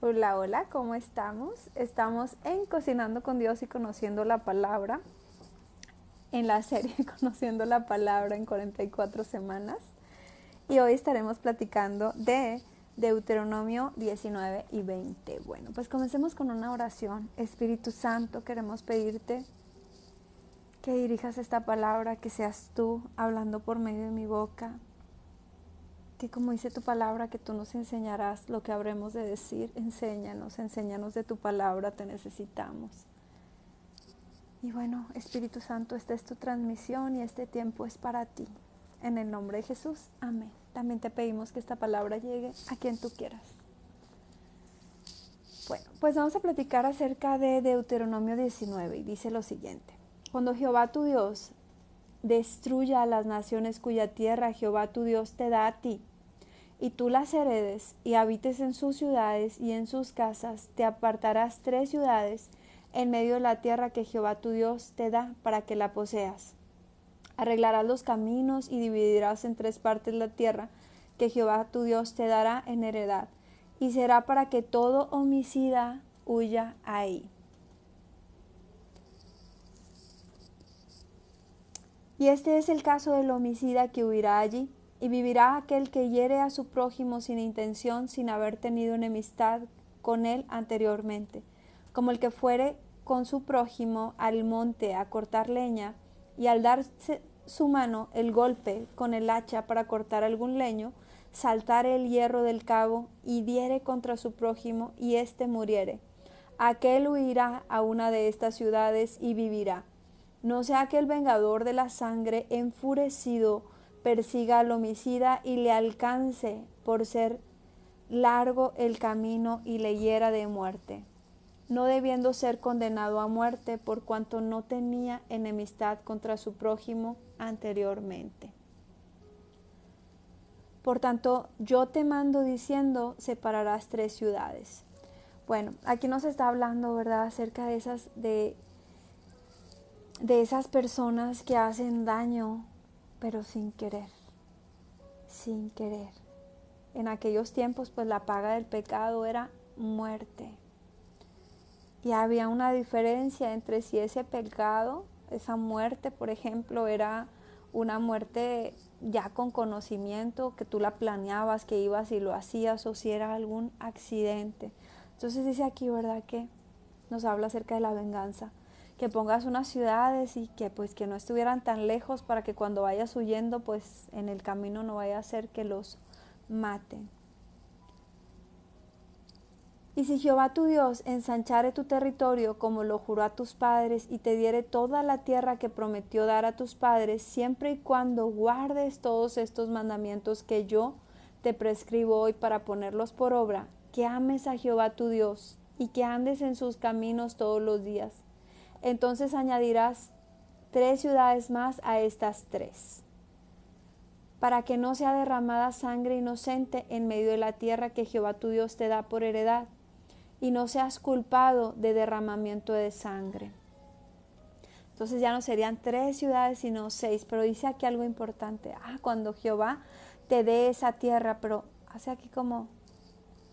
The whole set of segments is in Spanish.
Hola, hola, ¿cómo estamos? Estamos en Cocinando con Dios y Conociendo la Palabra, en la serie Conociendo la Palabra en 44 semanas. Y hoy estaremos platicando de Deuteronomio 19 y 20. Bueno, pues comencemos con una oración. Espíritu Santo, queremos pedirte que dirijas esta palabra, que seas tú hablando por medio de mi boca. Que como dice tu palabra, que tú nos enseñarás lo que habremos de decir. Enséñanos de tu palabra, te necesitamos. Y bueno, Espíritu Santo, esta es tu transmisión y este tiempo es para ti. En el nombre de Jesús, amén. También te pedimos que esta palabra llegue a quien tú quieras. Bueno, pues vamos a platicar acerca de Deuteronomio 19 y dice lo siguiente. Cuando Jehová tu Dios destruya a las naciones cuya tierra Jehová tu Dios te da a ti, y tú las heredes y habites en sus ciudades y en sus casas, te apartarás 3 ciudades en medio de la tierra que Jehová tu Dios te da para que la poseas. Arreglarás los caminos y dividirás en 3 partes la tierra que Jehová tu Dios te dará en heredad, y será para que todo homicida huya ahí. Y este es el caso del homicida que huirá allí, y vivirá aquel que hiere a su prójimo sin intención, sin haber tenido enemistad con él anteriormente, como el que fuere con su prójimo al monte a cortar leña, y al darse su mano el golpe con el hacha para cortar algún leño, saltare el hierro del cabo y diere contra su prójimo, y éste muriere. Aquel huirá a una de estas ciudades y vivirá. No sea que el vengador de la sangre, enfurecido, persiga al homicida y le alcance por ser largo el camino y le hiera de muerte, no debiendo ser condenado a muerte por cuanto no tenía enemistad contra su prójimo anteriormente. Por tanto, yo te mando diciendo, separarás 3 ciudades. Bueno, aquí nos está hablando, ¿verdad?, acerca de esas personas que hacen daño, pero sin querer, sin querer. En aquellos tiempos, pues la paga del pecado era muerte. Y había una diferencia entre si ese pecado, esa muerte, por ejemplo, era una muerte ya con conocimiento, que tú la planeabas, que ibas y lo hacías, o si era algún accidente. Entonces dice aquí, ¿verdad?, que nos habla acerca de la venganza, que pongas unas ciudades y que pues que no estuvieran tan lejos para que cuando vayas huyendo, pues en el camino no vaya a ser que los maten. Y si Jehová tu Dios ensanchare tu territorio como lo juró a tus padres y te diere toda la tierra que prometió dar a tus padres, siempre y cuando guardes todos estos mandamientos que yo te prescribo hoy para ponerlos por obra, que ames a Jehová tu Dios y que andes en sus caminos todos los días, entonces añadirás 3 ciudades más a estas 3, para que no sea derramada sangre inocente en medio de la tierra que Jehová tu Dios te da por heredad, y no seas culpado de derramamiento de sangre. Entonces ya no serían 3 ciudades, sino 6, pero dice aquí algo importante. Cuando Jehová te dé esa tierra, pero hace aquí como,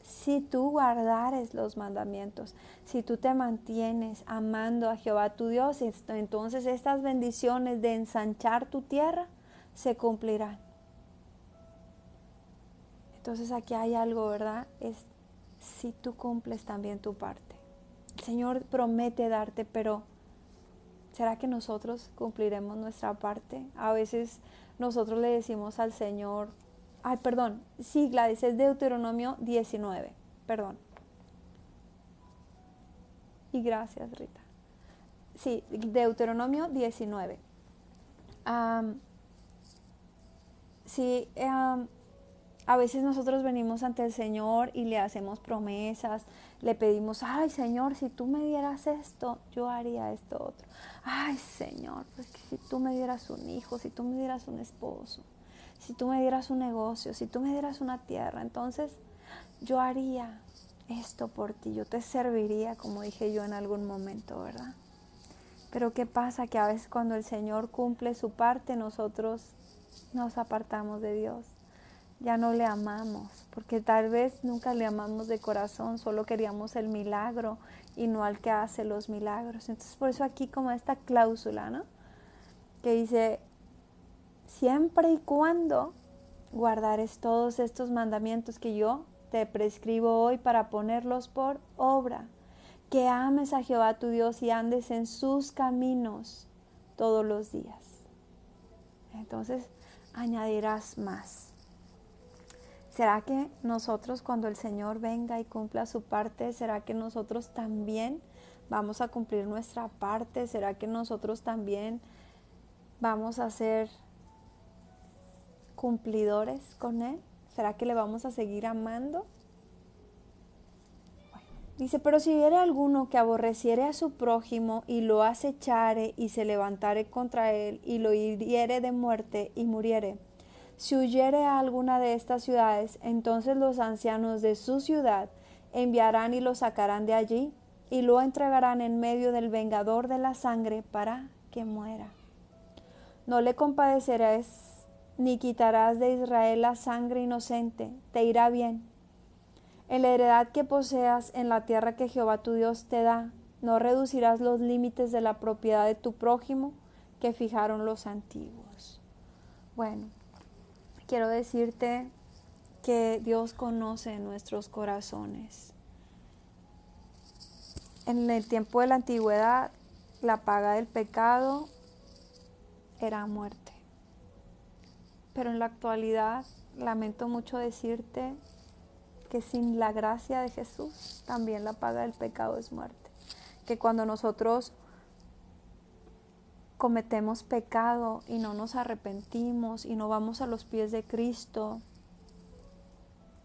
si tú guardares los mandamientos, si tú te mantienes amando a Jehová tu Dios, entonces estas bendiciones de ensanchar tu tierra se cumplirán. Entonces aquí hay algo, ¿verdad? Es si tú cumples también tu parte. El Señor promete darte, pero ¿será que nosotros cumpliremos nuestra parte? A veces nosotros le decimos al Señor, sí, Gladys, es Deuteronomio 19, perdón. Y gracias, Rita. Sí, Deuteronomio 19. Sí, a veces nosotros venimos ante el Señor y le hacemos promesas, le pedimos, ay Señor, si tú me dieras esto, yo haría esto otro. Ay Señor, pues que si tú me dieras un hijo, si tú me dieras un esposo, si tú me dieras un negocio, si tú me dieras una tierra, entonces yo haría esto por ti, yo te serviría, como dije yo en algún momento, ¿verdad? Pero ¿qué pasa? Que a veces cuando el Señor cumple su parte, nosotros nos apartamos de Dios. ya no le amamos, porque tal vez nunca le amamos de corazón, solo queríamos el milagro y no al que hace los milagros. Entonces por eso aquí como esta cláusula, ¿no? Que dice, siempre y cuando guardares todos estos mandamientos que yo te prescribo hoy para ponerlos por obra, que ames a Jehová tu Dios y andes en sus caminos todos los días. Entonces añadirás más. ¿Será que nosotros cuando el Señor venga y cumpla su parte, será que nosotros también vamos a cumplir nuestra parte? ¿Será que nosotros también vamos a ser cumplidores con Él? ¿Será que le vamos a seguir amando? Bueno, dice, pero si hubiere alguno que aborreciere a su prójimo y lo acechare y se levantare contra él y lo hiriere de muerte y muriere, si huyere a alguna de estas ciudades, entonces los ancianos de su ciudad enviarán y lo sacarán de allí y lo entregarán en medio del vengador de la sangre para que muera. No le compadecerás ni quitarás de Israel la sangre inocente, te irá bien. En la heredad que poseas en la tierra que Jehová tu Dios te da, no reducirás los límites de la propiedad de tu prójimo que fijaron los antiguos. Bueno, quiero decirte que Dios conoce nuestros corazones. En el tiempo de la antigüedad, la paga del pecado era muerte. Pero en la actualidad, lamento mucho decirte que sin la gracia de Jesús, también la paga del pecado es muerte. Que cuando nosotros cometemos pecado y no nos arrepentimos y no vamos a los pies de Cristo,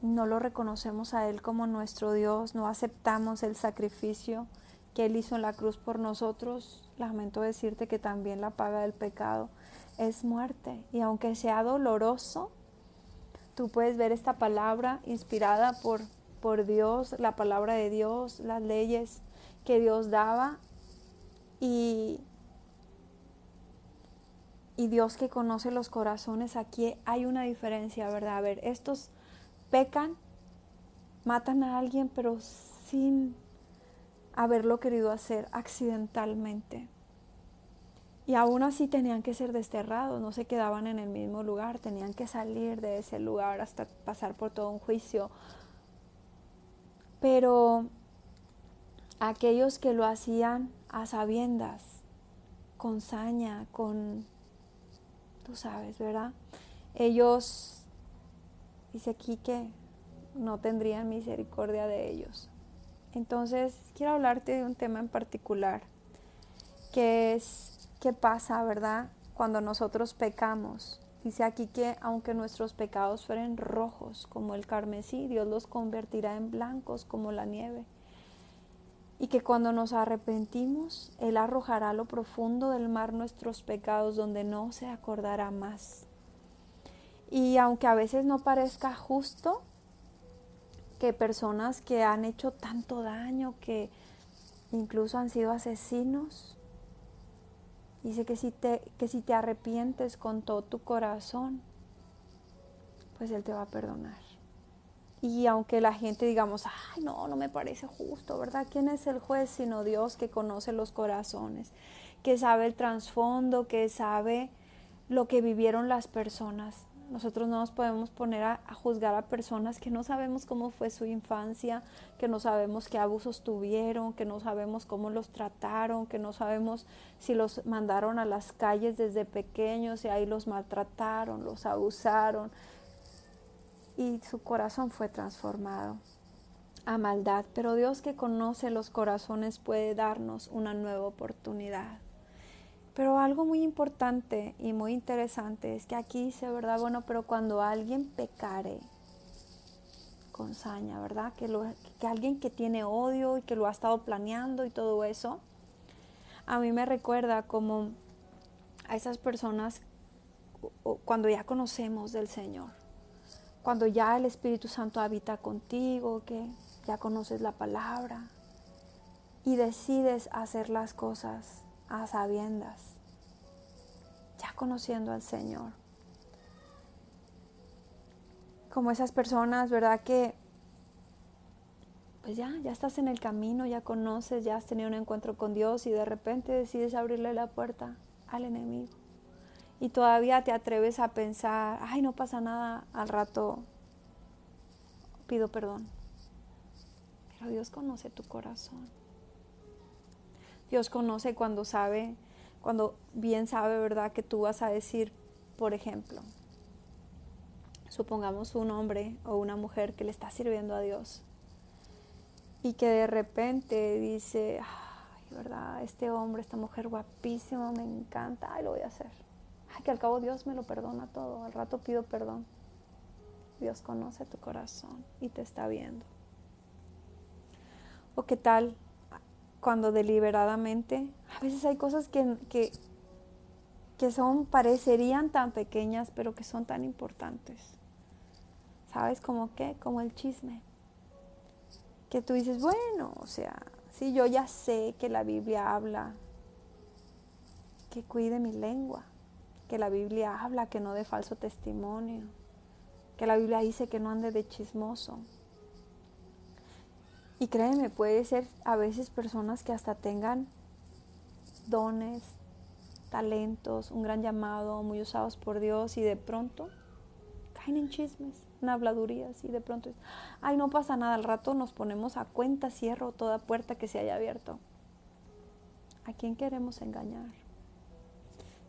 no lo reconocemos a Él como nuestro Dios, no aceptamos el sacrificio que Él hizo en la cruz por nosotros, lamento decirte que también la paga del pecado es muerte. Y aunque sea doloroso, tú puedes ver esta palabra inspirada por Dios, la palabra de Dios, las leyes que Dios daba y Dios que conoce los corazones. Aquí hay una diferencia, ¿verdad? A ver, estos pecan, matan a alguien, pero sin haberlo querido hacer, accidentalmente. Y aún así tenían que ser desterrados, no se quedaban en el mismo lugar, tenían que salir de ese lugar hasta pasar por todo un juicio. Pero aquellos que lo hacían a sabiendas, con saña, tú sabes, ¿verdad? Ellos, dice aquí que no tendrían misericordia de ellos. Entonces, quiero hablarte de un tema en particular, que es qué pasa, ¿verdad? Cuando nosotros pecamos. Dice aquí que aunque nuestros pecados fueren rojos como el carmesí, Dios los convertirá en blancos como la nieve. Y que cuando nos arrepentimos, Él arrojará a lo profundo del mar nuestros pecados, donde no se acordará más. Y aunque a veces no parezca justo que personas que han hecho tanto daño, que incluso han sido asesinos, dice que si te arrepientes con todo tu corazón, pues Él te va a perdonar. Y aunque la gente digamos, ay, no me parece justo, ¿verdad? ¿Quién es el juez sino Dios, que conoce los corazones, que sabe el trasfondo, que sabe lo que vivieron las personas? Nosotros no nos podemos poner a juzgar a personas que no sabemos cómo fue su infancia, que no sabemos qué abusos tuvieron, que no sabemos cómo los trataron, que no sabemos si los mandaron a las calles desde pequeños y ahí los maltrataron, los abusaron. Y su corazón fue transformado a maldad. Pero Dios, que conoce los corazones, puede darnos una nueva oportunidad. Pero algo muy importante y muy interesante es que aquí dice, ¿verdad? Bueno, pero cuando alguien pecare con saña, ¿verdad? Que alguien que tiene odio y que lo ha estado planeando y todo eso, a mí me recuerda como a esas personas cuando ya conocemos del Señor. Cuando ya el Espíritu Santo habita contigo, que ya conoces la palabra y decides hacer las cosas a sabiendas, ya conociendo al Señor. como esas personas, ¿verdad? Que pues ya estás en el camino, ya conoces, ya has tenido un encuentro con Dios y de repente decides abrirle la puerta al enemigo. Y todavía te atreves a pensar, ay, no pasa nada, al rato pido perdón. Pero Dios conoce tu corazón. Dios conoce cuando bien sabe, ¿verdad? Que tú vas a decir, por ejemplo, supongamos un hombre o una mujer que le está sirviendo a Dios y que de repente dice, ay, ¿verdad? Este hombre, esta mujer guapísima, me encanta, ay, lo voy a hacer. Ay, que al cabo Dios me lo perdona todo, al rato pido perdón. Dios conoce tu corazón y te está viendo. ¿O qué tal cuando deliberadamente, a veces hay cosas que parecerían tan pequeñas, pero que son tan importantes? ¿Sabes cómo qué? Como el chisme. Que tú dices, bueno, o sea, sí, yo ya sé que la Biblia habla que cuide mi lengua, que la Biblia habla que no dé falso testimonio, que la Biblia dice que no ande de chismoso. Y créeme, puede ser a veces personas que hasta tengan dones, talentos, un gran llamado, muy usados por Dios y de pronto caen en chismes, en habladurías y de pronto es, ay, no pasa nada, al rato nos ponemos a cuenta, cierro toda puerta que se haya abierto. ¿A quién queremos engañar?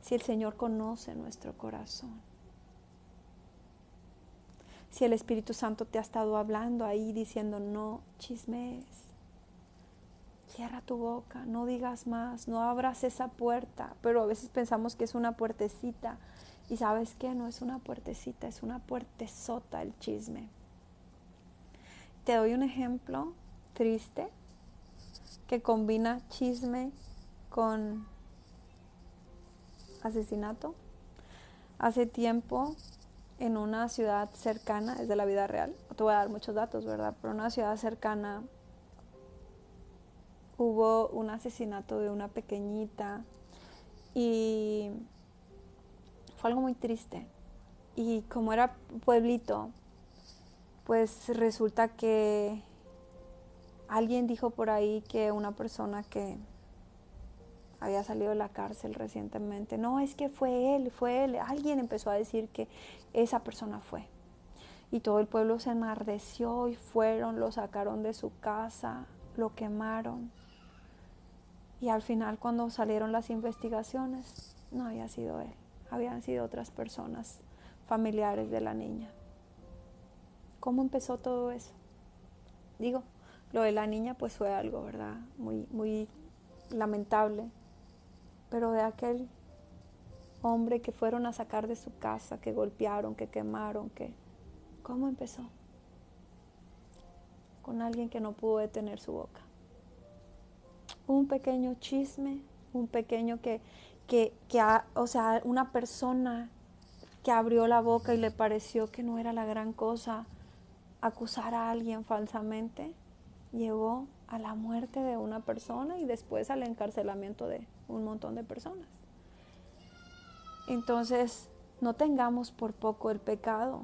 Si el Señor conoce nuestro corazón, si el Espíritu Santo te ha estado hablando ahí diciendo, no chismes, cierra tu boca, no digas más, no abras esa puerta, pero a veces pensamos que es una puertecita y ¿sabes qué? No es una puertecita, es una puertezota el chisme. Te doy un ejemplo triste que combina chisme con asesinato. Hace tiempo, en una ciudad cercana, es de la vida real, no te voy a dar muchos datos, ¿verdad? Pero en una ciudad cercana hubo un asesinato de una pequeñita y fue algo muy triste. Y como era pueblito, pues resulta que alguien dijo por ahí que una persona que había salido de la cárcel recientemente, no, es que fue él, alguien empezó a decir que esa persona fue. Y todo el pueblo se enardeció y fueron, lo sacaron de su casa, lo quemaron. Y al final cuando salieron las investigaciones, no había sido él, habían sido otras personas familiares de la niña. ¿Cómo empezó todo eso? Digo, lo de la niña pues fue algo, ¿verdad? Muy, muy lamentable. Pero de aquel hombre que fueron a sacar de su casa, que golpearon, que quemaron, ¿cómo empezó? Con alguien que no pudo detener su boca. Un pequeño chisme, un pequeño o sea, una persona que abrió la boca y le pareció que no era la gran cosa acusar a alguien falsamente, llevó a la muerte de una persona y después al encarcelamiento de un montón de personas. Entonces, no tengamos por poco el pecado,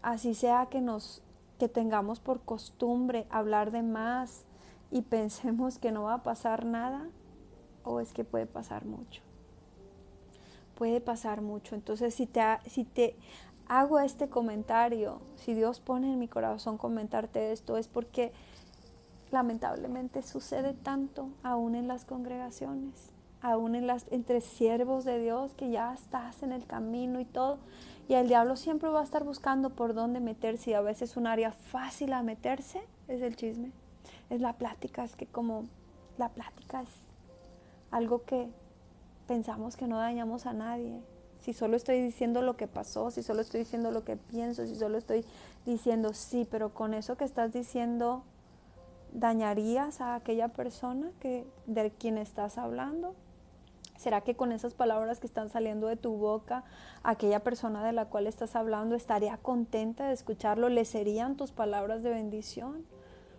así sea que tengamos por costumbre hablar de más y pensemos que no va a pasar nada, o es que puede pasar mucho. Puede pasar mucho. Entonces, si te hago este comentario, si Dios pone en mi corazón comentarte esto, es porque lamentablemente sucede tanto aún en las congregaciones, aún entre siervos de Dios, que ya estás en el camino y todo, y el diablo siempre va a estar buscando por dónde meterse, y a veces un área fácil a meterse es el chisme, es la plática. Es que como la plática es algo que pensamos que no dañamos a nadie, si solo estoy diciendo lo que pasó, si solo estoy diciendo lo que pienso, si solo estoy diciendo sí, pero con eso que estás diciendo ¿dañarías a aquella persona de quien estás hablando? ¿Será que con esas palabras que están saliendo de tu boca, aquella persona de la cual estás hablando estaría contenta de escucharlo? ¿Le serían tus palabras de bendición?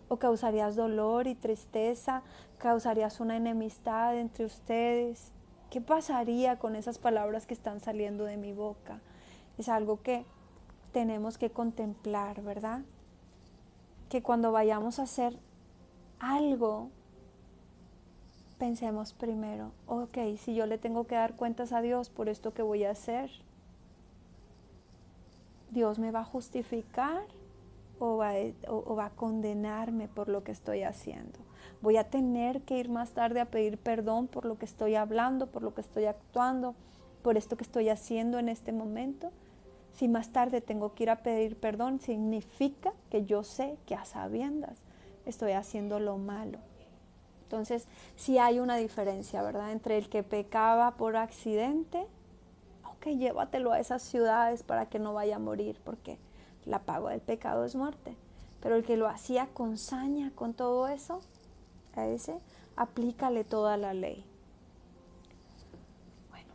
¿O causarías dolor y tristeza? ¿Causarías una enemistad entre ustedes? ¿Qué pasaría con esas palabras que están saliendo de mi boca? Es algo que tenemos que contemplar, ¿verdad? Que cuando vayamos a hacer algo, pensemos primero, ok, si yo le tengo que dar cuentas a Dios por esto que voy a hacer, ¿Dios me va a justificar o va a condenarme por lo que estoy haciendo? Voy a tener que ir más tarde a pedir perdón por lo que estoy hablando, por lo que estoy actuando, por esto que estoy haciendo en este momento. Si más tarde tengo que ir a pedir perdón, significa que yo sé que a sabiendas estoy haciendo lo malo. Entonces, sí hay una diferencia, ¿verdad? Entre el que pecaba por accidente, ok, llévatelo a esas ciudades para que no vaya a morir, porque la paga del pecado es muerte. Pero el que lo hacía con saña, con todo eso, a ese, aplícale toda la ley. Bueno,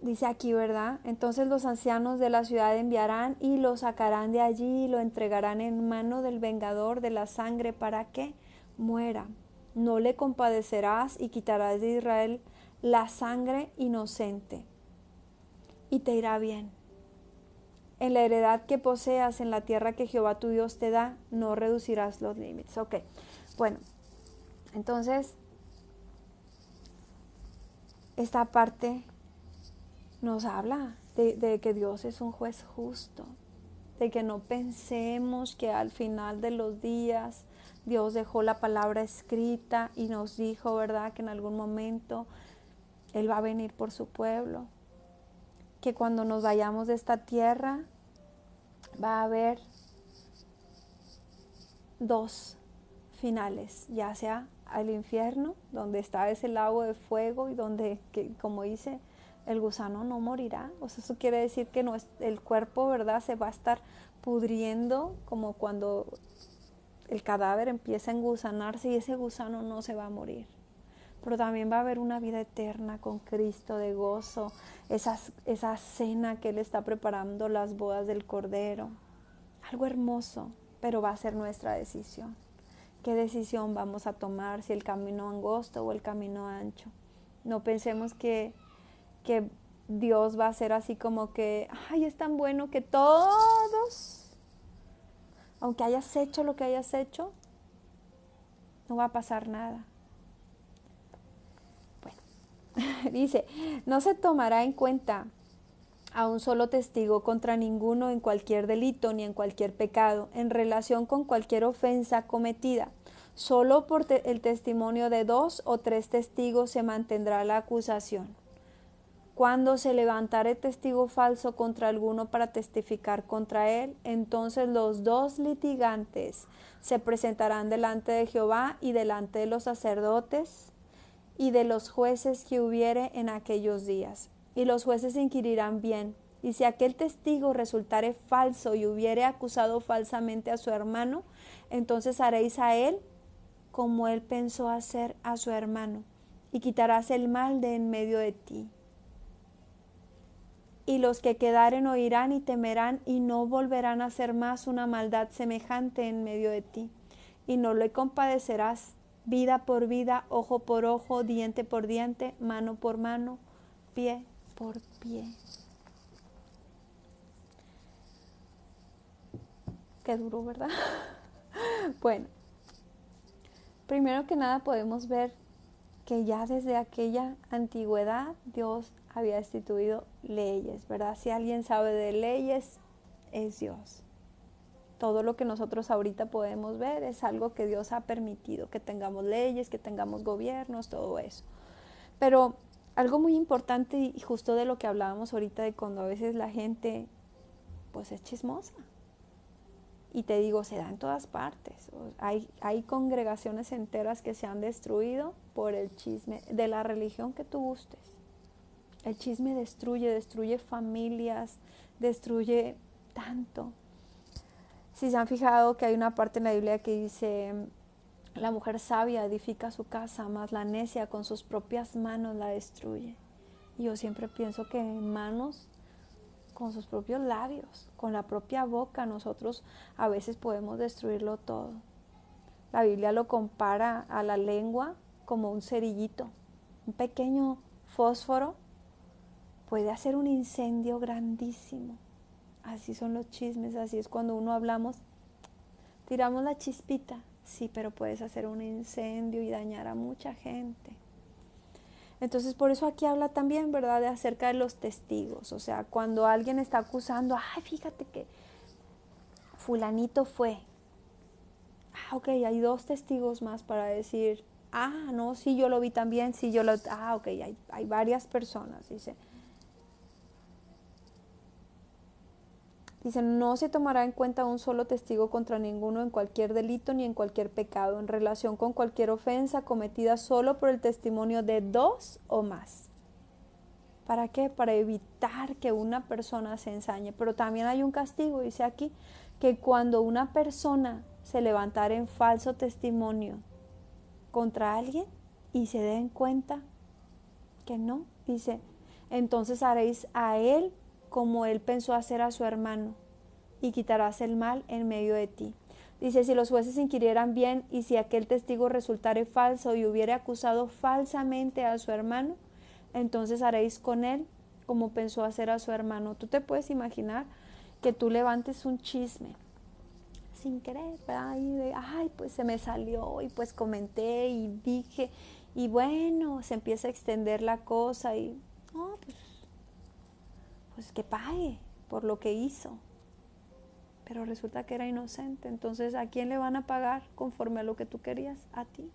dice aquí, ¿verdad? Entonces los ancianos de la ciudad enviarán y lo sacarán de allí y lo entregarán en mano del vengador de la sangre para que muera. No le compadecerás y quitarás de Israel la sangre inocente y te irá bien. En la heredad que poseas en la tierra que Jehová tu Dios te da, no reducirás los límites. Ok, bueno, entonces esta parte nos habla de que Dios es un juez justo, de que no pensemos que al final de los días Dios dejó la palabra escrita y nos dijo, ¿verdad?, que en algún momento Él va a venir por su pueblo, que cuando nos vayamos de esta tierra va a haber dos finales, ya sea al infierno, donde está ese lago de fuego y donde, que, como dice, el gusano no morirá. O sea, eso quiere decir que no es, el cuerpo, ¿verdad?, se va a estar pudriendo, como cuando el cadáver empieza a engusanarse, y ese gusano no se va a morir. Pero también va a haber una vida eterna con Cristo de gozo, esa cena que Él está preparando, las bodas del Cordero. Algo hermoso, pero va a ser nuestra decisión. ¿Qué decisión vamos a tomar? Si el camino angosto o el camino ancho. No pensemos que Dios va a ser así como que, ay, es tan bueno que todos, aunque hayas hecho lo que hayas hecho, no va a pasar nada. Bueno, dice, no se tomará en cuenta a un solo testigo contra ninguno en cualquier delito ni en cualquier pecado, en relación con cualquier ofensa cometida. Solo por el testimonio de 2 o 3 testigos se mantendrá la acusación. Cuando se levantare testigo falso contra alguno para testificar contra él, entonces los 2 litigantes se presentarán delante de Jehová y delante de los sacerdotes y de los jueces que hubiere en aquellos días. Y los jueces inquirirán bien, y si aquel testigo resultare falso y hubiere acusado falsamente a su hermano, entonces haréis a él como él pensó hacer a su hermano, y quitarás el mal de en medio de ti. Y los que quedaren oirán y temerán, y no volverán a hacer más una maldad semejante en medio de ti, y no le compadecerás, vida por vida, ojo por ojo, diente por diente, mano por mano, pie por pie. Qué duro, ¿verdad? Bueno, primero que nada podemos ver que ya desde aquella antigüedad Dios había instituido leyes, ¿verdad? Si alguien sabe de leyes, es Dios. Todo lo que nosotros ahorita podemos ver es algo que Dios ha permitido, que tengamos leyes, que tengamos gobiernos, todo eso. Pero algo muy importante, y justo de lo que hablábamos ahorita, de cuando a veces la gente pues es chismosa. Y te digo, se da en todas partes. Hay congregaciones enteras que se han destruido por el chisme de la religión que tú gustes. El chisme destruye familias, destruye tanto. Si se han fijado que hay una parte en la Biblia que dice, la mujer sabia edifica su casa, mas la necia con sus propias manos la destruye. Y yo siempre pienso que manos, con sus propios labios, con la propia boca, nosotros a veces podemos destruirlo todo. La Biblia lo compara a la lengua como un cerillito, un pequeño fósforo, puede hacer un incendio grandísimo. Así son los chismes, así es cuando uno hablamos, tiramos la chispita, sí, pero puedes hacer un incendio y dañar a mucha gente. Entonces por eso aquí habla también, ¿verdad?, de acerca de los testigos. O sea, cuando alguien está acusando, ay, fíjate que fulanito fue. Ah, ok, hay 2 testigos más para decir, ah, no, sí, yo lo vi también, sí, yo lo... Ah, ok, hay varias personas, dice. Dice, no se tomará en cuenta un solo testigo contra ninguno en cualquier delito ni en cualquier pecado, en relación con cualquier ofensa cometida solo por el testimonio de 2 o más. ¿Para qué? Para evitar que una persona se ensañe. Pero también hay un castigo, dice aquí, que cuando una persona se levantara en falso testimonio contra alguien y se den cuenta que no, dice, entonces haréis a él como él pensó hacer a su hermano y quitarás el mal en medio de ti. Dice, si los jueces inquirieran bien y si aquel testigo resultare falso y hubiere acusado falsamente a su hermano, entonces haréis con él como pensó hacer a su hermano. Tú te puedes imaginar que tú levantes un chisme sin querer, ¿verdad? Y de, ay, pues se me salió y pues comenté y dije, y bueno, se empieza a extender la cosa y, no, pues que pague por lo que hizo. Pero resulta que era inocente. Entonces, ¿a quién le van a pagar conforme a lo que tú querías? A ti.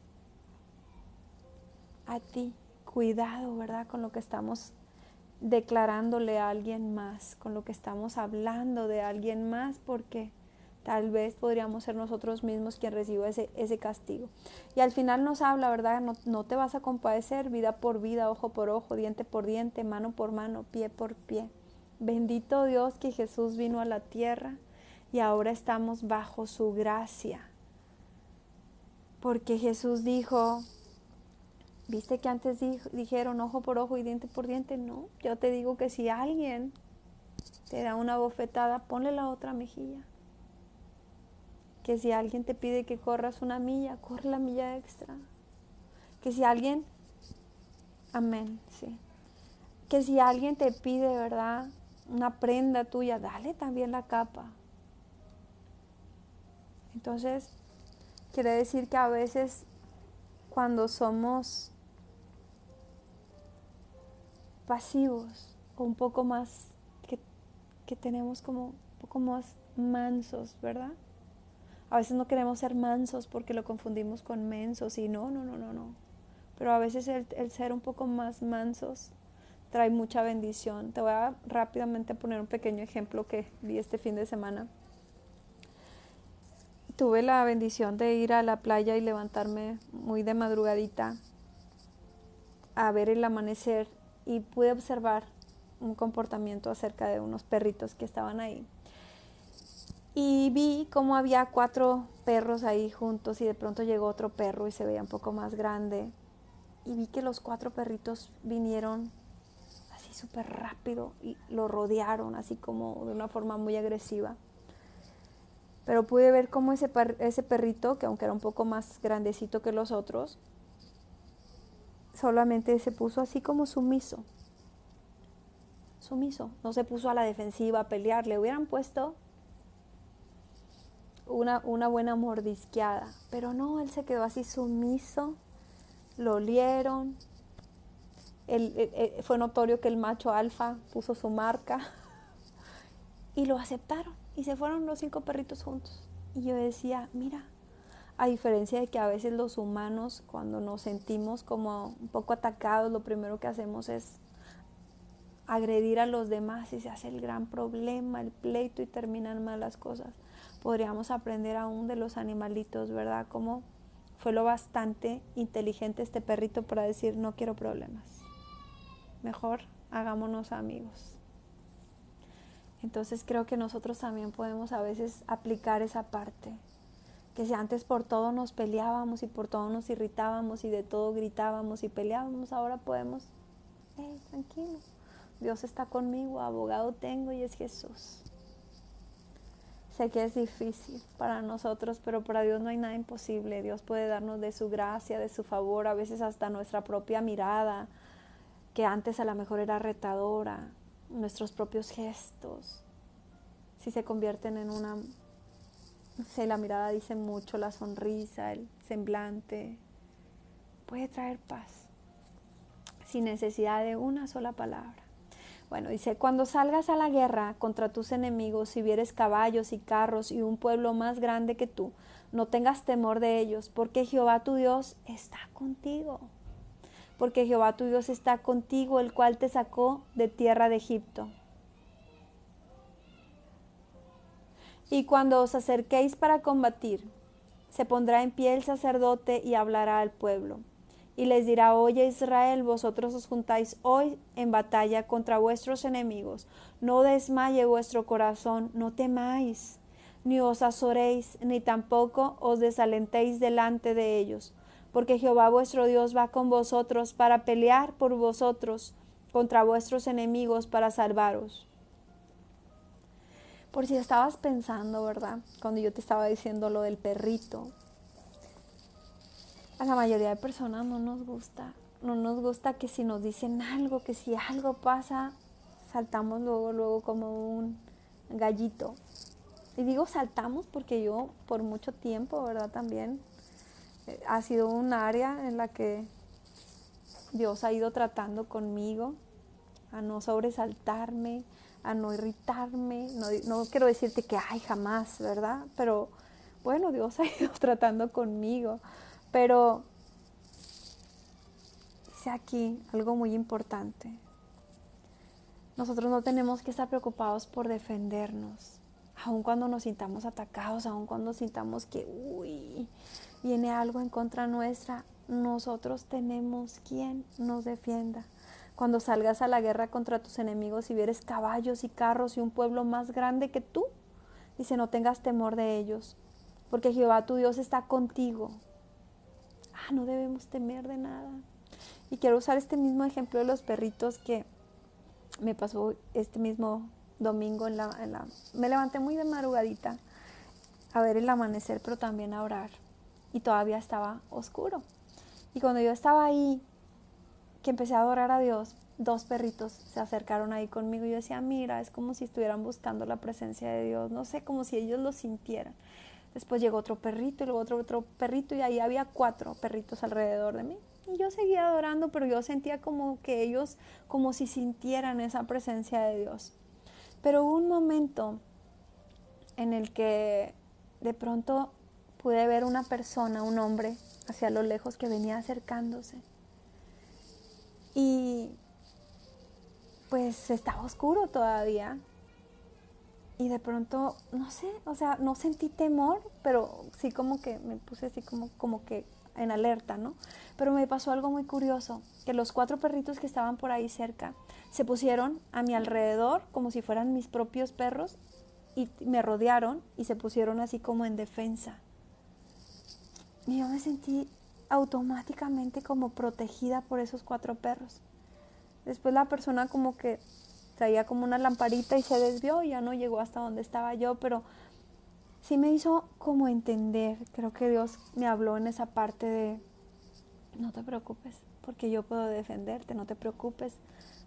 A ti. Cuidado, ¿verdad? Con lo que estamos declarándole a alguien más, con lo que estamos hablando de alguien más, porque tal vez podríamos ser nosotros mismos quien reciba ese castigo. Y al final nos habla, ¿verdad? No te vas a compadecer, vida por vida, ojo por ojo, diente por diente, mano por mano, pie por pie. Bendito Dios que Jesús vino a la tierra y ahora estamos bajo su gracia. Porque Jesús dijo, ¿viste que antes dijeron ojo por ojo y diente por diente? No, yo te digo que si alguien te da una bofetada, ponle la otra mejilla. Que si alguien te pide que corras una milla, corre la milla extra. Que si alguien, amén, sí. Que si alguien te pide, ¿verdad?, una prenda tuya, dale también la capa. Entonces, quiere decir que a veces cuando somos pasivos o un poco más, que tenemos como un poco más mansos, ¿verdad? A veces no queremos ser mansos porque lo confundimos con mensos y no. Pero a veces el ser un poco más mansos trae mucha bendición. Te voy a rápidamente poner un pequeño ejemplo que vi este fin de semana. Tuve la bendición de ir a la playa y levantarme muy de madrugadita a ver el amanecer y pude observar un comportamiento acerca de unos perritos que estaban ahí. Y vi cómo había 4 perros ahí juntos y de pronto llegó otro perro y se veía un poco más grande. Y vi que los 4 perritos vinieron así súper rápido y lo rodearon así como de una forma muy agresiva. Pero pude ver cómo ese perrito, que aunque era un poco más grandecito que los otros, solamente se puso así como sumiso. No se puso a la defensiva a pelear. Le hubieran puesto una buena mordisqueada. Pero no, él se quedó así sumiso. Lo olieron. Fue notorio que el macho alfa puso su marca. Y lo aceptaron. Y se fueron los 5 perritos juntos. Y yo decía, mira, a diferencia de que a veces los humanos, cuando nos sentimos como un poco atacados, lo primero que hacemos es agredir a los demás y se hace el gran problema, el pleito y terminan mal las cosas. Podríamos aprender aún de los animalitos, ¿verdad? Cómo fue lo bastante inteligente este perrito para decir, no quiero problemas. Mejor hagámonos amigos. Entonces creo que nosotros también podemos a veces aplicar esa parte. Que si antes por todo nos peleábamos y por todo nos irritábamos y de todo gritábamos y peleábamos, ahora podemos, tranquilo, Dios está conmigo, abogado tengo y es Jesús. Sé que es difícil para nosotros, pero para Dios no hay nada imposible. Dios puede darnos de su gracia, de su favor, a veces hasta nuestra propia mirada, que antes a lo mejor era retadora, nuestros propios gestos, si se convierten en una, no sé, la mirada dice mucho, la sonrisa, el semblante, puede traer paz, sin necesidad de una sola palabra. Bueno, dice, cuando salgas a la guerra contra tus enemigos, si vieres caballos y carros y un pueblo más grande que tú, no tengas temor de ellos, porque Jehová tu Dios está contigo. Porque Jehová tu Dios está contigo, el cual te sacó de tierra de Egipto. Y cuando os acerquéis para combatir, se pondrá en pie el sacerdote y hablará al pueblo. Y les dirá, oye Israel, vosotros os juntáis hoy en batalla contra vuestros enemigos. No desmaye vuestro corazón, no temáis, ni os azoréis, ni tampoco os desalentéis delante de ellos. Porque Jehová vuestro Dios va con vosotros para pelear por vosotros contra vuestros enemigos para salvaros. Por si estabas pensando, ¿verdad? Cuando yo te estaba diciendo lo del perrito. A la mayoría de personas no nos gusta que si nos dicen algo, que si algo pasa, saltamos luego como un gallito. Y digo saltamos porque yo por mucho tiempo, ¿verdad? También ha sido un área en la que Dios ha ido tratando conmigo, a no sobresaltarme, a no irritarme. No quiero decirte que ay, jamás, ¿verdad? Pero bueno, Dios ha ido tratando conmigo. Pero dice aquí algo muy importante. Nosotros no tenemos que estar preocupados por defendernos, aun cuando nos sintamos atacados, aun cuando sintamos que viene algo en contra nuestra. Nosotros tenemos quien nos defienda. Cuando salgas a la guerra contra tus enemigos y vieres caballos y carros y un pueblo más grande que tú, dice, no tengas temor de ellos, porque Jehová tu Dios está contigo. No debemos temer de nada. Y quiero usar este mismo ejemplo de los perritos que me pasó este mismo domingo. Me levanté muy de madrugadita a ver el amanecer, pero también a orar. Y todavía estaba oscuro. Y cuando yo estaba ahí, que empecé a adorar a Dios, 2 perritos se acercaron ahí conmigo. Y yo decía, mira, es como si estuvieran buscando la presencia de Dios. No sé, como si ellos lo sintieran. Después llegó otro perrito y luego otro perrito y ahí había 4 perritos alrededor de mí. Y yo seguía adorando, pero yo sentía como que ellos, como si sintieran esa presencia de Dios. Pero hubo un momento en el que de pronto pude ver una persona, un hombre, hacia lo lejos que venía acercándose. Y pues estaba oscuro todavía. Y de pronto, no sé, o sea, no sentí temor, pero sí como que me puse así como que en alerta, ¿no? Pero me pasó algo muy curioso, que los 4 perritos que estaban por ahí cerca se pusieron a mi alrededor como si fueran mis propios perros y me rodearon y se pusieron así como en defensa. Y yo me sentí automáticamente como protegida por esos 4 perros. Después la persona como que traía como una lamparita y se desvió y ya no llegó hasta donde estaba yo, pero sí me hizo como entender, creo que Dios me habló en esa parte de no te preocupes porque yo puedo defenderte, no te preocupes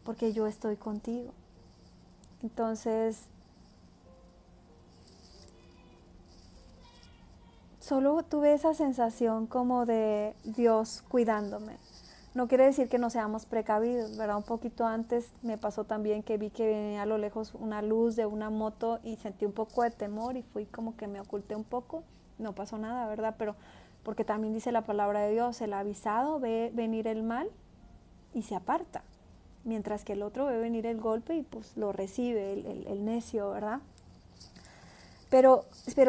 porque yo estoy contigo. Entonces, solo tuve esa sensación como de Dios cuidándome. No quiere decir que no seamos precavidos, ¿verdad? Un poquito antes me pasó también que vi que venía a lo lejos una luz de una moto y sentí un poco de temor y fui como que me oculté un poco. No pasó nada, ¿verdad? Pero porque también dice la palabra de Dios, el avisado ve venir el mal y se aparta, mientras que el otro ve venir el golpe y pues lo recibe, el necio, ¿verdad? Pero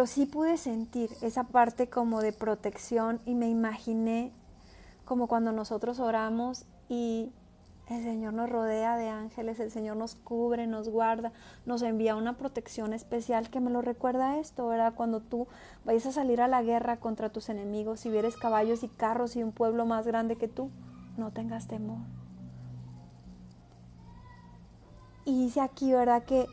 sí pude sentir esa parte como de protección y me imaginé como cuando nosotros oramos y el Señor nos rodea de ángeles, el Señor nos cubre, nos guarda, nos envía una protección especial que me lo recuerda esto, ¿verdad? Cuando tú vayas a salir a la guerra contra tus enemigos, si vieres caballos y carros y un pueblo más grande que tú, no tengas temor. Y dice aquí, ¿verdad? Que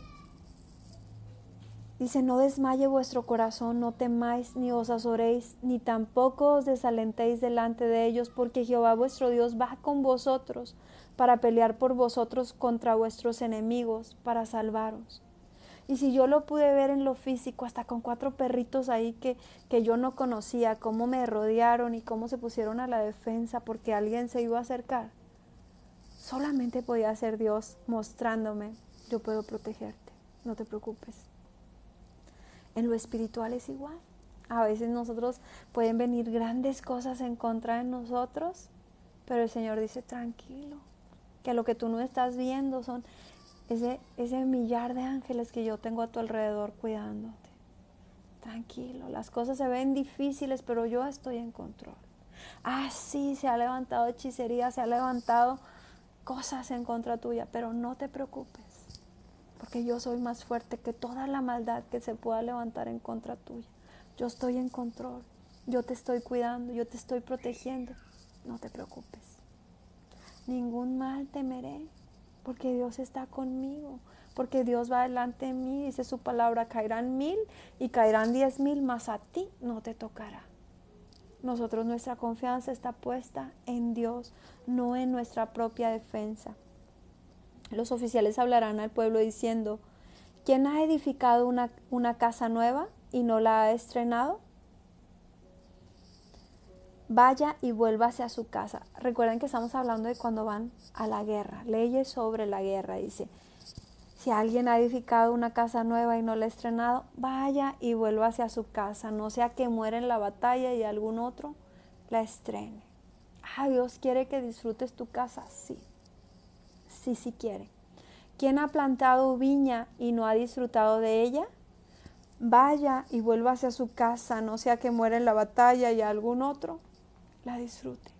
dice, no desmaye vuestro corazón, no temáis, ni os azoréis, ni tampoco os desalentéis delante de ellos, porque Jehová vuestro Dios va con vosotros para pelear por vosotros contra vuestros enemigos, para salvaros. Y si yo lo pude ver en lo físico, hasta con 4 perritos ahí que yo no conocía, cómo me rodearon y cómo se pusieron a la defensa porque alguien se iba a acercar, solamente podía ser Dios mostrándome, yo puedo protegerte, no te preocupes. En lo espiritual es igual. A veces nosotros pueden venir grandes cosas en contra de nosotros, pero el Señor dice, tranquilo, que lo que tú no estás viendo son ese millar de ángeles que yo tengo a tu alrededor cuidándote. Tranquilo, las cosas se ven difíciles, pero yo estoy en control. Ah, sí, se ha levantado hechicería, se ha levantado cosas en contra tuya, pero no te preocupes, porque yo soy más fuerte que toda la maldad que se pueda levantar en contra tuya. Yo estoy en control, yo te estoy cuidando, yo te estoy protegiendo. No te preocupes. Ningún mal temeré, porque Dios está conmigo, porque Dios va delante de mí, dice su palabra, caerán 1000 y caerán 10,000, mas a ti no te tocará. Nosotros, nuestra confianza está puesta en Dios, no en nuestra propia defensa. Los oficiales hablarán al pueblo diciendo, ¿quién ha edificado una casa nueva y no la ha estrenado? Vaya y vuélvase a su casa. Recuerden que estamos hablando de cuando van a la guerra, leyes sobre la guerra. Dice, si alguien ha edificado una casa nueva y no la ha estrenado, vaya y vuélvase a su casa, no sea que muera en la batalla y algún otro la estrene. Ah, Dios quiere que disfrutes tu casa, sí, sí quiere. ¿Quién ha plantado viña y no ha disfrutado de ella? Vaya y vuélvase a su casa, no sea que muera en la batalla y algún otro la disfrute.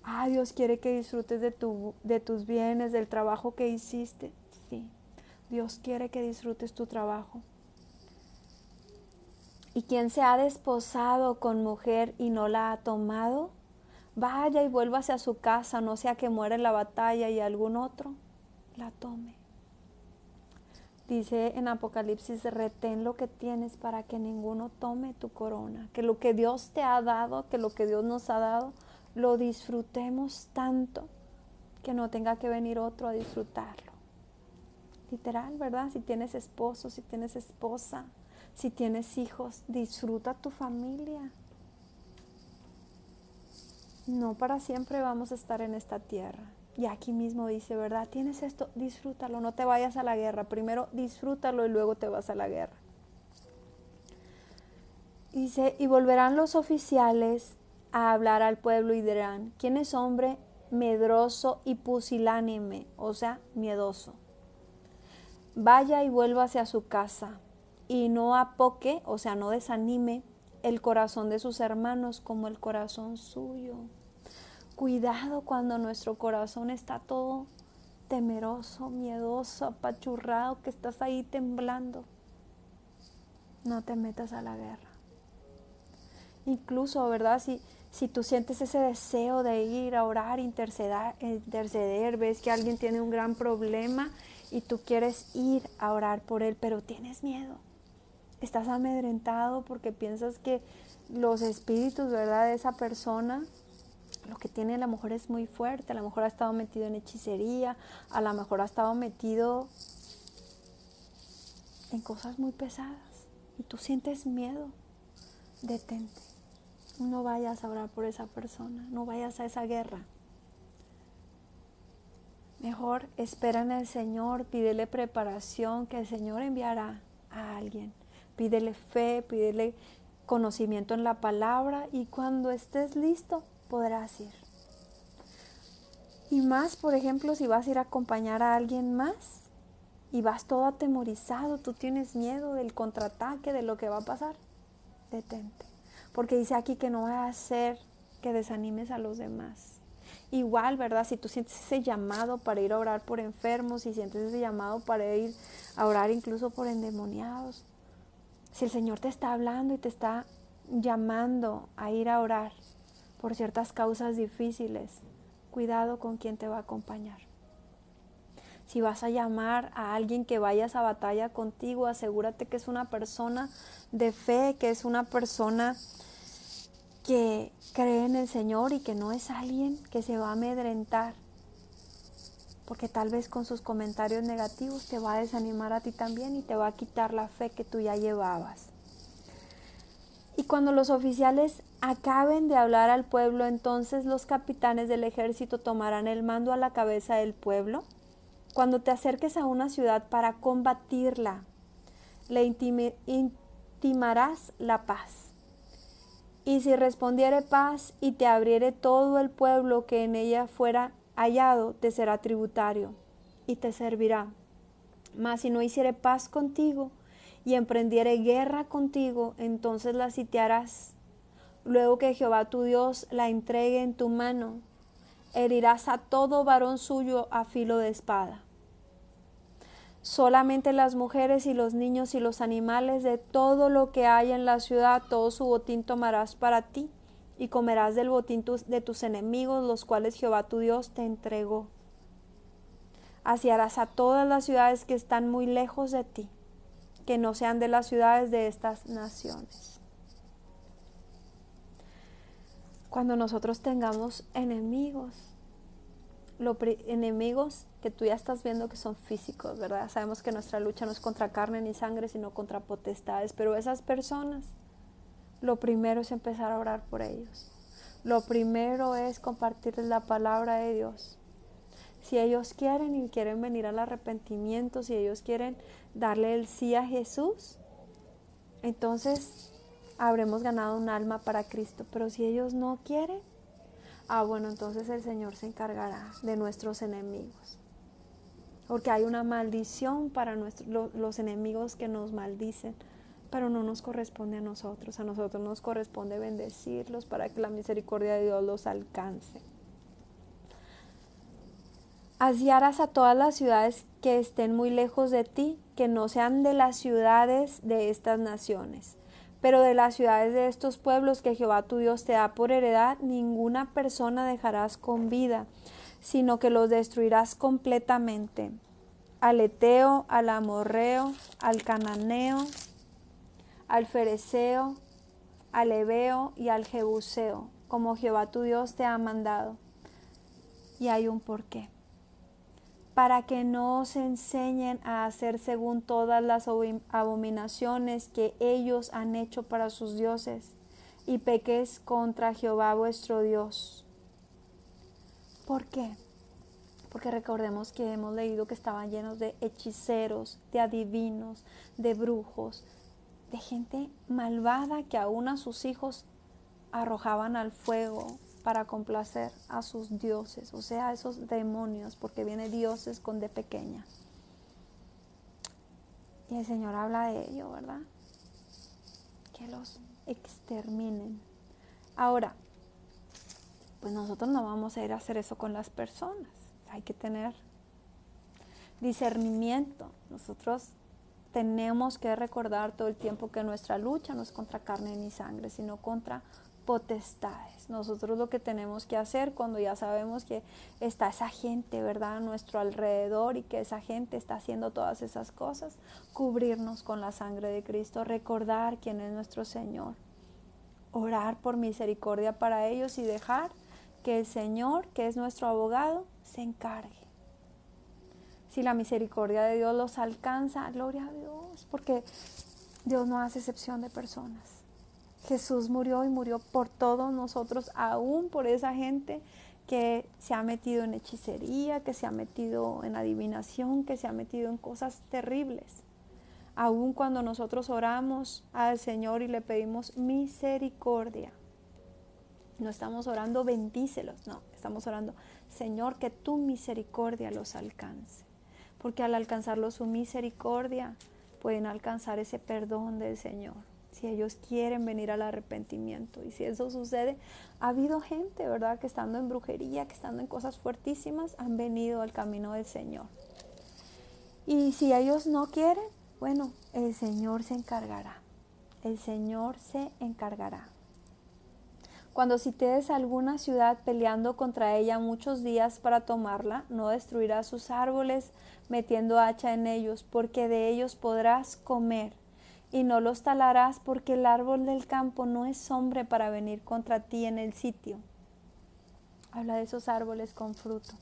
Ah, Dios quiere que disfrutes de tus bienes, del trabajo que hiciste. Sí, Dios quiere que disfrutes tu trabajo. ¿Y quién se ha desposado con mujer y no la ha tomado? Vaya y vuélvase a su casa, no sea que muera en la batalla y algún otro la tome. Dice en Apocalipsis, retén lo que tienes para que ninguno tome tu corona. Que lo que Dios te ha dado, que lo que Dios nos ha dado, lo disfrutemos tanto que no tenga que venir otro a disfrutarlo. Literal, ¿verdad? Si tienes esposo, si tienes esposa, si tienes hijos, disfruta tu familia. No para siempre vamos a estar en esta tierra. Y aquí mismo dice, ¿verdad? Tienes esto, disfrútalo, no te vayas a la guerra. Primero disfrútalo y luego te vas a la guerra. Dice, y volverán los oficiales a hablar al pueblo y dirán, ¿quién es hombre medroso y pusilánime? O sea, miedoso. Vaya y vuélvase a su casa y no apoque, o sea, no desanime el corazón de sus hermanos como el corazón suyo. Cuidado cuando nuestro corazón está todo temeroso, miedoso, apachurrado, que estás ahí temblando. No te metas a la guerra. Incluso, ¿verdad? Si tú sientes ese deseo de ir a orar, interceder, ves que alguien tiene un gran problema y tú quieres ir a orar por él, pero tienes miedo. Estás amedrentado porque piensas que los espíritus, ¿verdad?, de esa persona, lo que tiene a lo mejor es muy fuerte, a lo mejor ha estado metido en hechicería, a lo mejor ha estado metido en cosas muy pesadas y tú sientes miedo. Detente, no vayas a orar por esa persona, no vayas a esa guerra. Mejor espera en el Señor, pídele preparación, que el Señor enviará a alguien. Pídele fe, pídele conocimiento en la palabra y cuando estés listo podrás ir. Y más, por ejemplo, si vas a ir a acompañar a alguien más y vas todo atemorizado, tú tienes miedo del contraataque, de lo que va a pasar, detente. Porque dice aquí que no va a hacer que desanimes a los demás. Igual, ¿verdad? Si tú sientes ese llamado para ir a orar por enfermos, si sientes ese llamado para ir a orar incluso por endemoniados, si el Señor te está hablando y te está llamando a ir a orar por ciertas causas difíciles, cuidado con quién te va a acompañar. Si vas a llamar a alguien que vaya a esa batalla contigo, asegúrate que es una persona de fe, que es una persona que cree en el Señor y que no es alguien que se va a amedrentar porque tal vez con sus comentarios negativos te va a desanimar a ti también y te va a quitar la fe que tú ya llevabas. Y cuando los oficiales acaben de hablar al pueblo, entonces los capitanes del ejército tomarán el mando a la cabeza del pueblo. Cuando te acerques a una ciudad para combatirla, le intimarás la paz. Y si respondiere paz y te abriere todo el pueblo que en ella fuera hallado, te será tributario y te servirá. Mas si no hiciere paz contigo y emprendiere guerra contigo, entonces la sitiarás. Luego que Jehová tu Dios la entregue en tu mano, herirás a todo varón suyo a filo de espada. Solamente las mujeres y los niños y los animales de todo lo que hay en la ciudad, todo su botín tomarás para ti, y comerás del botín de tus enemigos, los cuales Jehová tu Dios te entregó. Así harás a todas las ciudades que están muy lejos de ti, que no sean de las ciudades de estas naciones. Cuando nosotros tengamos enemigos, enemigos que tú ya estás viendo que son físicos, ¿verdad? Sabemos que nuestra lucha no es contra carne ni sangre, sino contra potestades, pero esas personas, lo primero es empezar a orar por ellos. Lo primero es compartirles la palabra de Dios. Si ellos quieren y quieren venir al arrepentimiento, si ellos quieren darle el sí a Jesús, entonces habremos ganado un alma para Cristo. Pero si ellos no quieren, bueno, entonces el Señor se encargará de nuestros enemigos. Porque hay una maldición para los enemigos que nos maldicen, pero no nos corresponde a nosotros nos corresponde bendecirlos para que la misericordia de Dios los alcance. Así harás a todas las ciudades que estén muy lejos de ti, que no sean de las ciudades de estas naciones. Pero de las ciudades de estos pueblos que Jehová tu Dios te da por heredad, ninguna persona dejarás con vida, sino que los destruirás completamente. Al Eteo, al Amorreo, al Cananeo, al Fereceo, al Heveo y al Jebuseo, como Jehová tu Dios te ha mandado. Y hay un porqué. Para que no os enseñen a hacer según todas las abominaciones que ellos han hecho para sus dioses, y pequéis contra Jehová vuestro Dios. ¿Por qué? Porque recordemos que hemos leído que estaban llenos de hechiceros, de adivinos, de brujos, de gente malvada que aún a sus hijos arrojaban al fuego para complacer a sus dioses, o sea, esos demonios, porque viene dioses con D pequeña. Y el Señor habla de ello, ¿verdad? Que los exterminen. Ahora, pues nosotros no vamos a ir a hacer eso con las personas. Hay que tener discernimiento. Nosotros tenemos que recordar todo el tiempo que nuestra lucha no es contra carne ni sangre, sino contra potestades. Nosotros lo que tenemos que hacer cuando ya sabemos que está esa gente, ¿verdad?, a nuestro alrededor y que esa gente está haciendo todas esas cosas, cubrirnos con la sangre de Cristo, recordar quién es nuestro Señor, orar por misericordia para ellos y dejar que el Señor, que es nuestro abogado, se encargue. Si la misericordia de Dios los alcanza, gloria a Dios, porque Dios no hace excepción de personas. Jesús murió y murió por todos nosotros, aún por esa gente que se ha metido en hechicería, que se ha metido en adivinación, que se ha metido en cosas terribles. Aún cuando nosotros oramos al Señor y le pedimos misericordia, no estamos orando bendícelos, no, estamos orando, Señor, que tu misericordia los alcance. Porque al alcanzarlos su misericordia, pueden alcanzar ese perdón del Señor. Si ellos quieren venir al arrepentimiento. Y si eso sucede, ha habido gente, ¿verdad?, que estando en brujería, que estando en cosas fuertísimas, han venido al camino del Señor. Y si ellos no quieren, bueno, el Señor se encargará. El Señor se encargará. Cuando sities alguna ciudad peleando contra ella muchos días para tomarla, no destruirás sus árboles metiendo hacha en ellos, porque de ellos podrás comer. Y no los talarás, porque el árbol del campo no es hombre para venir contra ti en el sitio. Habla de esos árboles con fruto.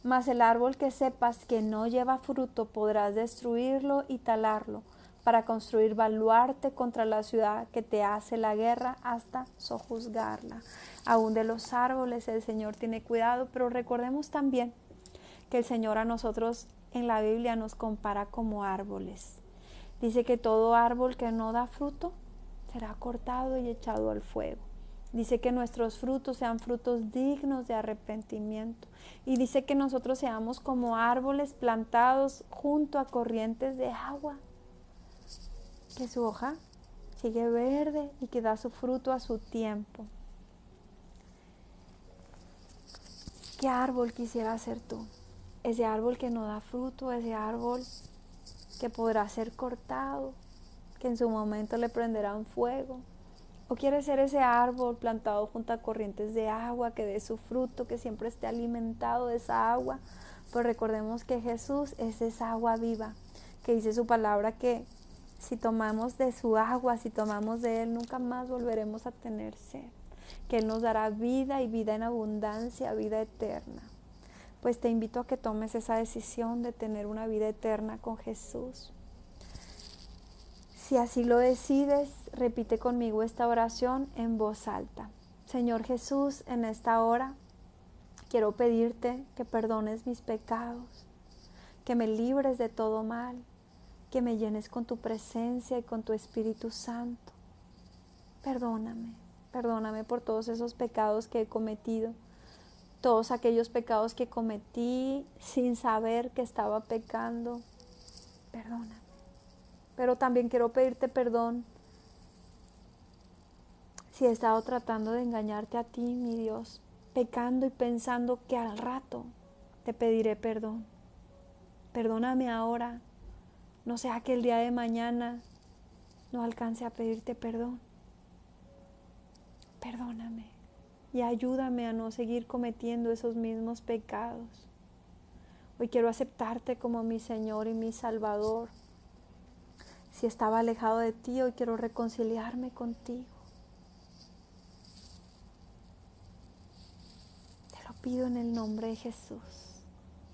Mas el árbol que sepas que no lleva fruto podrás destruirlo y talarlo, para construir baluarte contra la ciudad que te hace la guerra hasta sojuzgarla. Aún de los árboles el Señor tiene cuidado, pero recordemos también que el Señor a nosotros en la Biblia nos compara como árboles. Dice que todo árbol que no da fruto será cortado y echado al fuego. Dice que nuestros frutos sean frutos dignos de arrepentimiento. Y dice que nosotros seamos como árboles plantados junto a corrientes de agua, que su hoja sigue verde y que da su fruto a su tiempo. ¿Qué árbol quisiera ser tú? Ese árbol que no da fruto, ese árbol que podrá ser cortado, que en su momento le prenderá un fuego. ¿O quieres ser ese árbol plantado junto a corrientes de agua, que dé su fruto, que siempre esté alimentado de esa agua? Pues recordemos que Jesús es esa agua viva, que dice su palabra que si tomamos de su agua, si tomamos de Él, nunca más volveremos a tener sed, que Él nos dará vida y vida en abundancia, vida eterna. Pues te invito a que tomes esa decisión de tener una vida eterna con Jesús. Si así lo decides, repite conmigo esta oración en voz alta. Señor Jesús, en esta hora quiero pedirte que perdones mis pecados, que me libres de todo mal, que me llenes con tu presencia y con tu Espíritu Santo. Perdóname por todos esos pecados que he cometido, todos aquellos pecados que cometí sin saber que estaba pecando. Perdóname. Pero también quiero pedirte perdón si he estado tratando de engañarte a ti, mi Dios, pecando y pensando que al rato te pediré perdón. Perdóname ahora, no sea que el día de mañana no alcance a pedirte perdón. Perdóname y ayúdame a no seguir cometiendo esos mismos pecados. Hoy quiero aceptarte como mi Señor y mi Salvador. Si estaba alejado de ti, hoy quiero reconciliarme contigo. Te lo pido en el nombre de Jesús.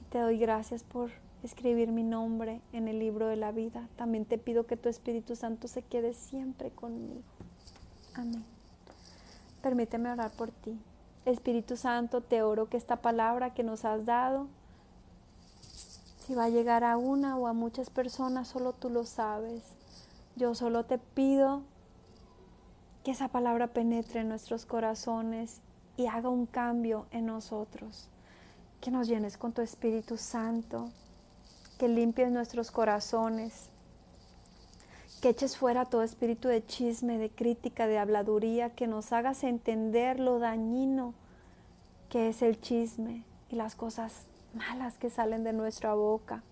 Y te doy gracias por escribir mi nombre en el libro de la vida. También te pido que tu Espíritu Santo se quede siempre conmigo. Amén. Permíteme orar por ti. Espíritu Santo, te oro que esta palabra que nos has dado, si va a llegar a una o a muchas personas, solo tú lo sabes. Yo solo te pido que esa palabra penetre en nuestros corazones y haga un cambio en nosotros. Que nos llenes con tu Espíritu Santo, que limpies nuestros corazones, que eches fuera todo espíritu de chisme, de crítica, de habladuría, que nos hagas entender lo dañino que es el chisme y las cosas malas que salen de nuestra boca.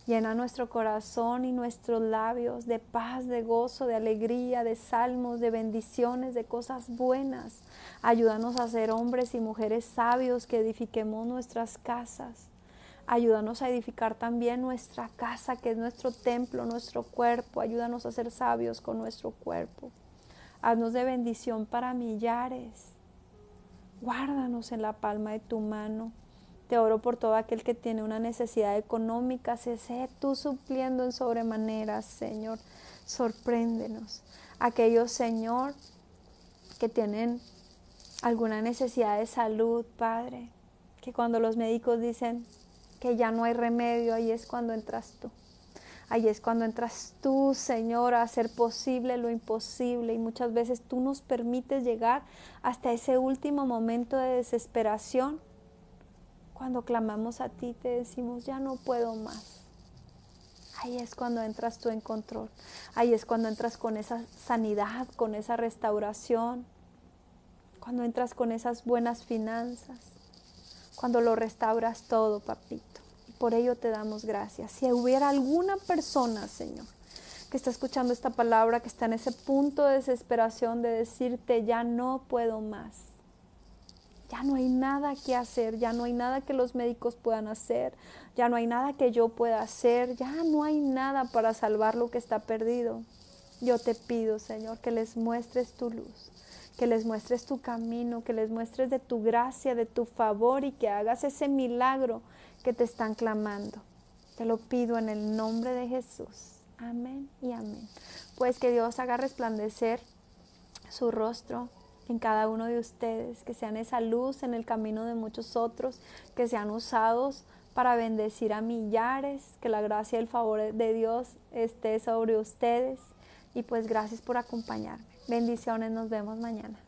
Llena nuestro corazón y nuestros labios de paz, de gozo, de alegría, de salmos, de bendiciones, de cosas buenas. Ayúdanos a ser hombres y mujeres sabios que edifiquemos nuestras casas. Ayúdanos a edificar también nuestra casa, que es nuestro templo, nuestro cuerpo. Ayúdanos a ser sabios con nuestro cuerpo. Haznos de bendición para millares. Guárdanos en la palma de tu mano. Te oro por todo aquel que tiene una necesidad económica. Sé tú supliendo en sobremanera, Señor. Sorpréndenos. Aquellos, Señor, que tienen alguna necesidad de salud, Padre, que cuando los médicos dicen que ya no hay remedio, ahí es cuando entras tú. Ahí es cuando entras tú, Señor, a hacer posible lo imposible. Y muchas veces tú nos permites llegar hasta ese último momento de desesperación. Cuando clamamos a ti, te decimos, ya no puedo más. Ahí es cuando entras tú en control. Ahí es cuando entras con esa sanidad, con esa restauración. Cuando entras con esas buenas finanzas. Cuando lo restauras todo, papito. Y por ello te damos gracias. Si hubiera alguna persona, Señor, que está escuchando esta palabra, que está en ese punto de desesperación de decirte, ya no puedo más. Ya no hay nada que hacer, ya no hay nada que los médicos puedan hacer, ya no hay nada que yo pueda hacer, ya no hay nada para salvar lo que está perdido. Yo te pido, Señor, que les muestres tu luz, que les muestres tu camino, que les muestres de tu gracia, de tu favor y que hagas ese milagro que te están clamando. Te lo pido en el nombre de Jesús. Amén y amén. Pues que Dios haga resplandecer su rostro en cada uno de ustedes, que sean esa luz en el camino de muchos otros, que sean usados para bendecir a millares, que la gracia y el favor de Dios esté sobre ustedes. Y pues gracias por acompañarme. Bendiciones, nos vemos mañana.